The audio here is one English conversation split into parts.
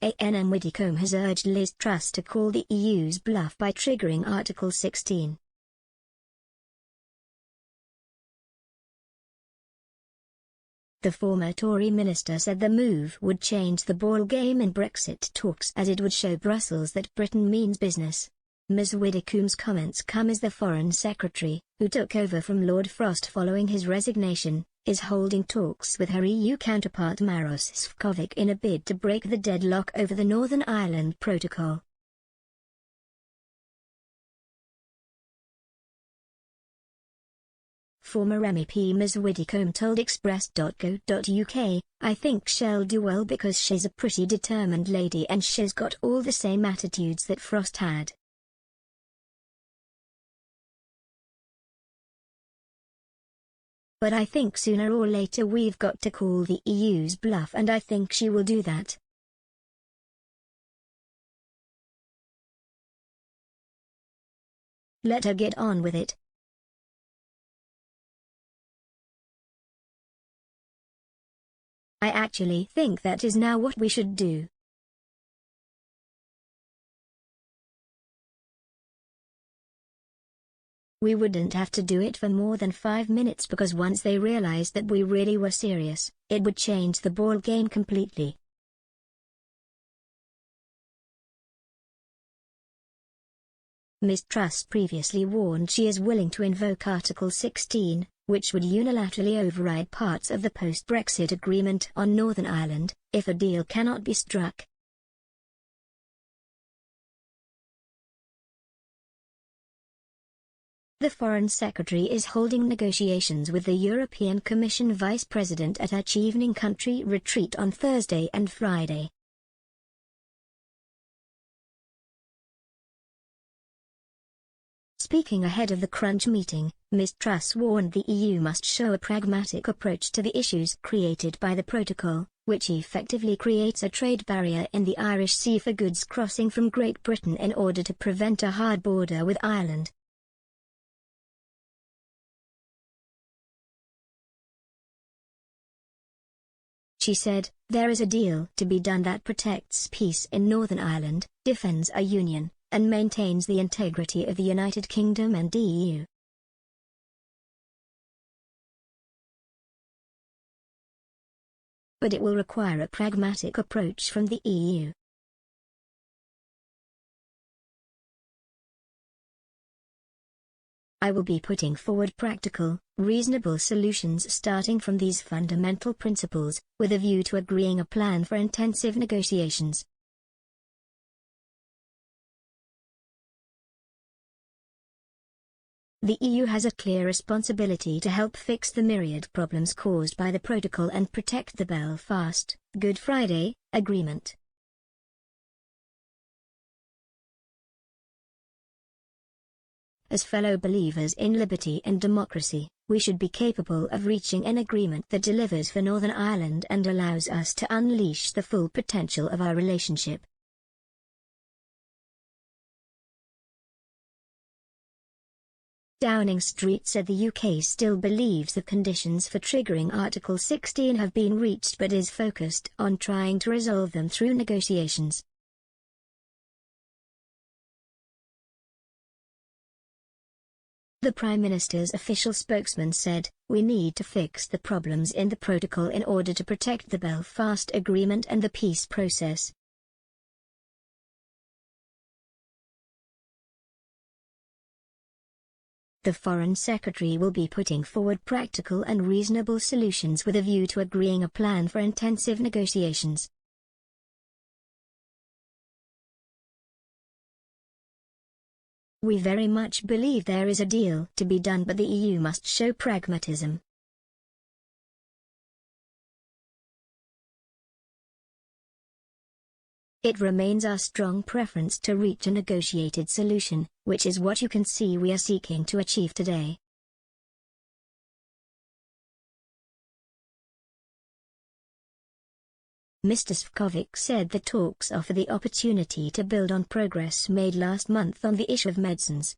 ANM Widdecombe has urged Liz Truss to call the EU's bluff by triggering Article 16. The former Tory minister said the move would change the ball game in Brexit talks as it would show Brussels that Britain means business. Ms Widdecombe's comments come as the Foreign Secretary, who took over from Lord Frost following his resignation, is holding talks with her EU counterpart Maros Sefcovic in a bid to break the deadlock over the Northern Ireland Protocol. Former MEP Ms Widdecombe told Express.co.uk, "I think she'll do well because she's a pretty determined lady and she's got all the same attitudes that Frost had. But I think sooner or later we've got to call the EU's bluff and I think she will do that. Let her get on with it. I actually think that is now what we should do." We wouldn't have to do it for more than 5 minutes because once they realized that we really were serious, it would change the ball game completely. Ms Truss previously warned she is willing to invoke Article 16, which would unilaterally override parts of the post-Brexit agreement on Northern Ireland, if a deal cannot be struck. The Foreign Secretary is holding negotiations with the European Commission Vice President at her Chevening country retreat on Thursday and Friday. Speaking ahead of the crunch meeting, Ms Truss warned the EU must show a pragmatic approach to the issues created by the protocol, which effectively creates a trade barrier in the Irish Sea for goods crossing from Great Britain in order to prevent a hard border with Ireland. She said, "There is a deal to be done that protects peace in Northern Ireland, defends our union, and maintains the integrity of the United Kingdom and the EU. But it will require a pragmatic approach from the EU. I will be putting forward practical, reasonable solutions starting from these fundamental principles, with a view to agreeing a plan for intensive negotiations." The EU has a clear responsibility to help fix the myriad problems caused by the protocol and protect the Belfast, Good Friday, Agreement. As fellow believers in liberty and democracy, we should be capable of reaching an agreement that delivers for Northern Ireland and allows us to unleash the full potential of our relationship. Downing Street said the UK still believes the conditions for triggering Article 16 have been reached but is focused on trying to resolve them through negotiations. The Prime Minister's official spokesman said, "We need to fix the problems in the protocol in order to protect the Belfast Agreement and the peace process." The Foreign Secretary will be putting forward practical and reasonable solutions with a view to agreeing a plan for intensive negotiations. We very much believe there is a deal to be done but the EU must show pragmatism. It remains our strong preference to reach a negotiated solution, which is what you can see we are seeking to achieve today. Mr. Sefcovic said the talks offer the opportunity to build on progress made last month on the issue of medicines.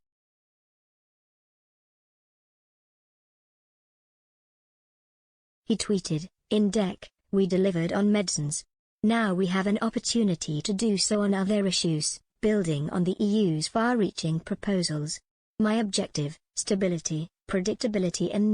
He tweeted, "In DEC, we delivered on medicines. Now we have an opportunity to do so on other issues, building on the EU's far-reaching proposals. My objective: stability, predictability and